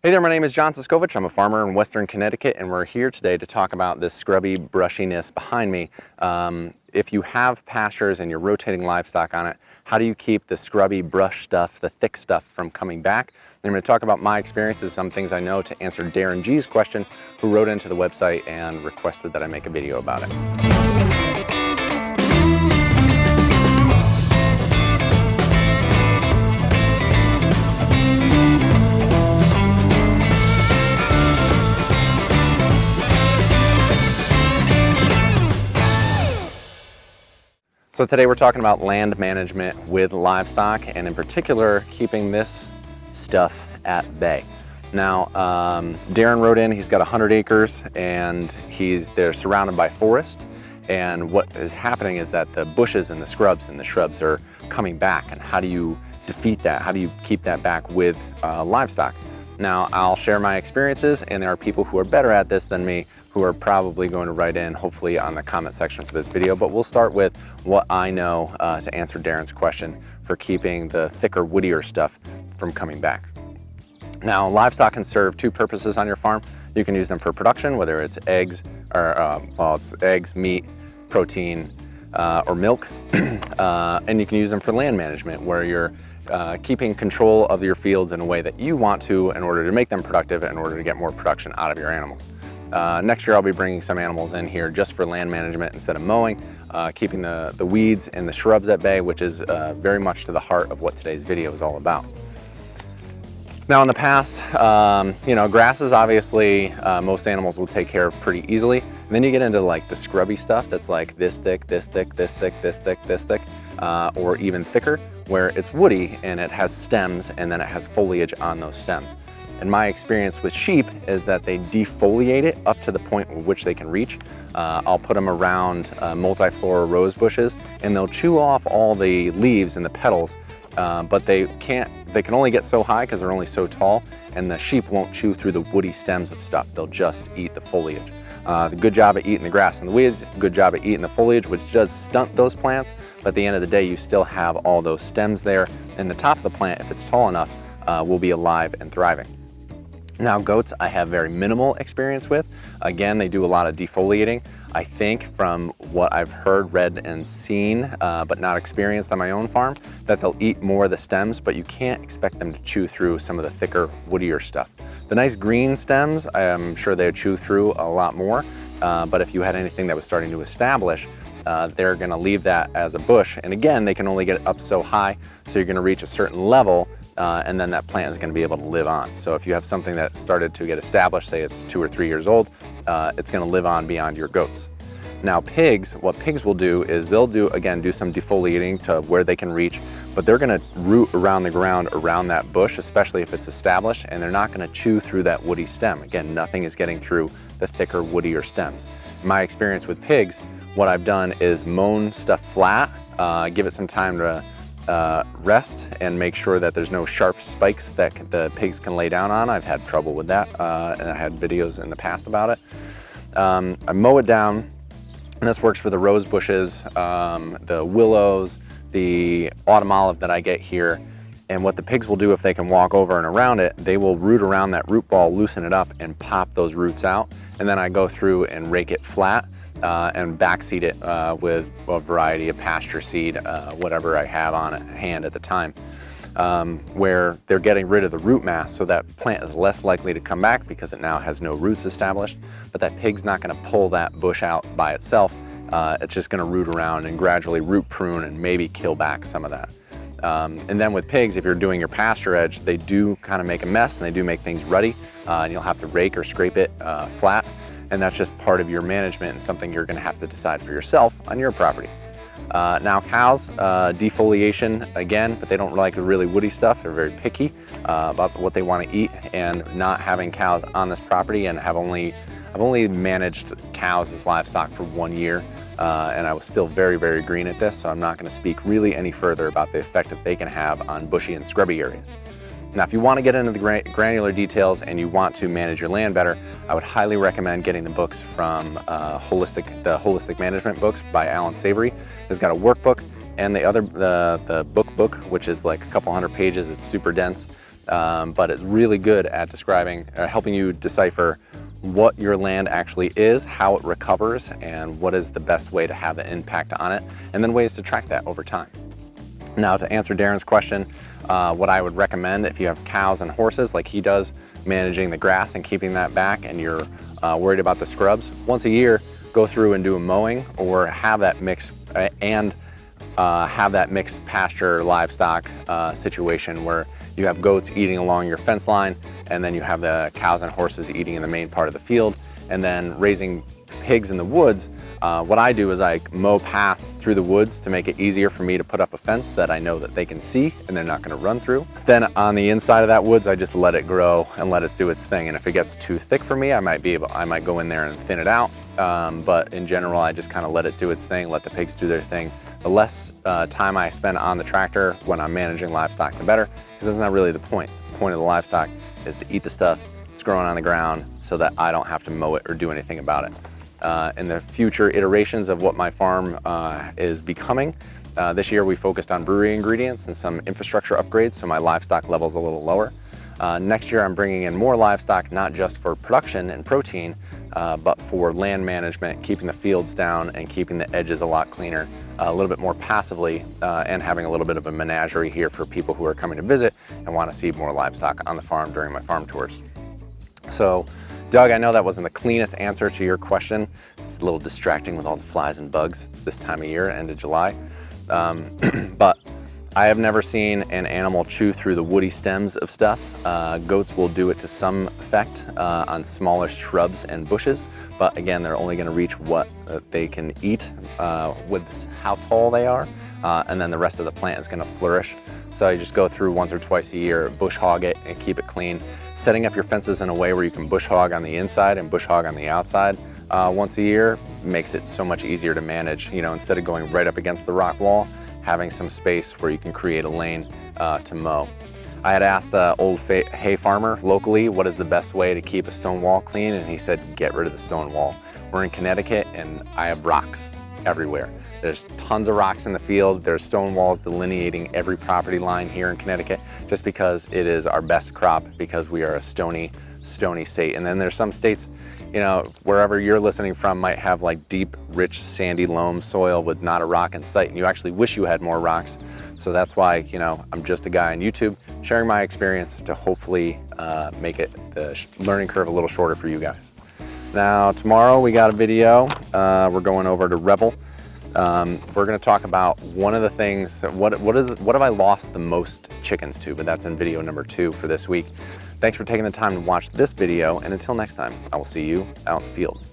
Hey there, my name is John Siskovich. I'm a farmer in Western Connecticut, and we're here today to talk about this scrubby brushiness behind me. If you have pastures and you're rotating livestock on it, how do you keep the scrubby brush stuff, the thick stuff, from coming back? And I'm going to talk about my experiences, some things I know, to answer Darren G's question, who wrote into the website and requested that I make a video about it. So today we're talking about land management with livestock, and in particular keeping this stuff at bay. Now Darren wrote in, he's got 100 acres and they're surrounded by forest, and what is happening is that the bushes and the shrubs are coming back. And how do you defeat that? How do you keep that back with livestock? Now I'll share my experiences, and there are people who are better at this than me who are probably going to write in, hopefully, on the comment section for this video. But we'll start with what I know to answer Darren's question for keeping the thicker, woodier stuff from coming back. Now, livestock can serve two purposes on your farm. You can use them for production, whether it's eggs, or it's eggs, meat, protein, or milk. And you can use them for land management, where you're keeping control of your fields in a way that you want to, in order to make them productive, in order to get more production out of your animals. Next year I'll be bringing some animals in here just for land management instead of mowing, keeping the weeds and the shrubs at bay, which is very much to the heart of what today's video is all about. Now in the past, grasses, obviously most animals will take care of pretty easily. And then you get into like the scrubby stuff that's like this thick, this thick, this thick, this thick, this thick, or even thicker, where it's woody and it has stems and then it has foliage on those stems. And my experience with sheep is that they defoliate it up to the point with which they can reach. I'll put them around multiflora rose bushes, and they'll chew off all the leaves and the petals, but they can only get so high because they're only so tall, and the sheep won't chew through the woody stems of stuff. They'll just eat the foliage. Good job at eating the grass and the weeds, good job at eating the foliage, which does stunt those plants, but at the end of the day, you still have all those stems there, and the top of the plant, if it's tall enough, will be alive and thriving. Now goats I have very minimal experience with. Again, they do a lot of defoliating. I think from what I've heard, read, and seen, but not experienced on my own farm, that they'll eat more of the stems, but you can't expect them to chew through some of the thicker, woodier stuff. The nice green stems, I'm sure they would chew through a lot more, but if you had anything that was starting to establish, they're gonna leave that as a bush. And again, they can only get up so high, so you're gonna reach a certain level, and then that plant is going to be able to live on. So if you have something that started to get established, say it's 2 or 3 years old, it's going to live on beyond your goats. Now pigs, what pigs will do is they'll do some defoliating to where they can reach, but they're going to root around the ground around that bush, especially if it's established, and they're not going to chew through that woody stem. Again, nothing is getting through the thicker, woodier stems. In my experience with pigs, what I've done is mown stuff flat, give it some time to rest, and make sure that there's no sharp spikes that the pigs can lay down on. I've had trouble with that, and I had videos in the past about it. I mow it down, and this works for the rose bushes, the willows, the autumn olive that I get here. And what the pigs will do, if they can walk over and around it, they will root around that root ball, loosen it up, and pop those roots out. And then I go through and rake it flat, and backseed it with a variety of pasture seed, whatever I have on hand at the time, where they're getting rid of the root mass, so that plant is less likely to come back because it now has no roots established. But that pig's not going to pull that bush out by itself. It's just going to root around and gradually root prune and maybe kill back some of that. And then with pigs, if you're doing your pasture edge, they do kind of make a mess, and they do make things ruddy, and you'll have to rake or scrape it flat. And that's just part of your management and something you're going to have to decide for yourself on your property. Now cows, defoliation again, but they don't like the really woody stuff. They're very picky about what they want to eat, and not having cows on this property, and I've only managed cows as livestock for 1 year, and I was still very, very green at this, so I'm not going to speak really any further about the effect that they can have on bushy and scrubby areas. Now, if you want to get into the granular details and you want to manage your land better, I would highly recommend getting the books from the Holistic Management books by Alan Savory. He's got a workbook, and the book, which is like a couple hundred pages. It's super dense. but it's really good at describing, helping you decipher what your land actually is, how it recovers, and what is the best way to have an impact on it, and then ways to track that over time. Now, to answer Darren's question, what I would recommend if you have cows and horses like he does, managing the grass and keeping that back, and you're worried about the scrubs, once a year go through and do a mowing, or have that mixed pasture livestock situation where you have goats eating along your fence line, and then you have the cows and horses eating in the main part of the field, and then raising pigs in the woods. What I do is I mow paths through the woods to make it easier for me to put up a fence that I know that they can see and they're not going to run through. Then on the inside of that woods, I just let it grow and let it do its thing. And if it gets too thick for me, I might go in there and thin it out. But in general, I just kind of let it do its thing, let the pigs do their thing. The less time I spend on the tractor when I'm managing livestock, the better, because that's not really the point. The point of the livestock is to eat the stuff that's growing on the ground so that I don't have to mow it or do anything about it. In the future iterations of what my farm is becoming, this year we focused on brewery ingredients and some infrastructure upgrades, so my livestock level's a little lower. Next year I'm bringing in more livestock, not just for production and protein, but for land management, keeping the fields down and keeping the edges a lot cleaner, a little bit more passively, and having a little bit of a menagerie here for people who are coming to visit and want to see more livestock on the farm during my farm tours. So, Doug, I know that wasn't the cleanest answer to your question. It's a little distracting with all the flies and bugs this time of year, end of July. But I have never seen an animal chew through the woody stems of stuff. Goats will do it to some effect on smaller shrubs and bushes, but again, they're only going to reach what they can eat with how tall they are, and then the rest of the plant is going to flourish. So you just go through once or twice a year, bush hog it and keep it clean. Setting up your fences in a way where you can bush hog on the inside and bush hog on the outside once a year makes it so much easier to manage. You know, instead of going right up against the rock wall, having some space where you can create a lane to mow. I had asked the old hay farmer locally what is the best way to keep a stone wall clean, and he said get rid of the stone wall. We're in Connecticut and I have rocks everywhere. There's tons of rocks in the field. There's stone walls delineating every property line here in Connecticut just because it is our best crop, because we are a stony state. And then there's some states, you know, wherever you're listening from might have like deep, rich, sandy loam soil with not a rock in sight, and you actually wish you had more rocks. So that's why, you know, I'm just a guy on YouTube sharing my experience to hopefully make it the learning curve a little shorter for you guys. Now, tomorrow we got a video. We're going over to Rebel. We're going to talk about one of the things, what have I lost the most chickens to, but that's in video number 2 for this week. Thanks for taking the time to watch this video, and until next time, I will see you out in the field.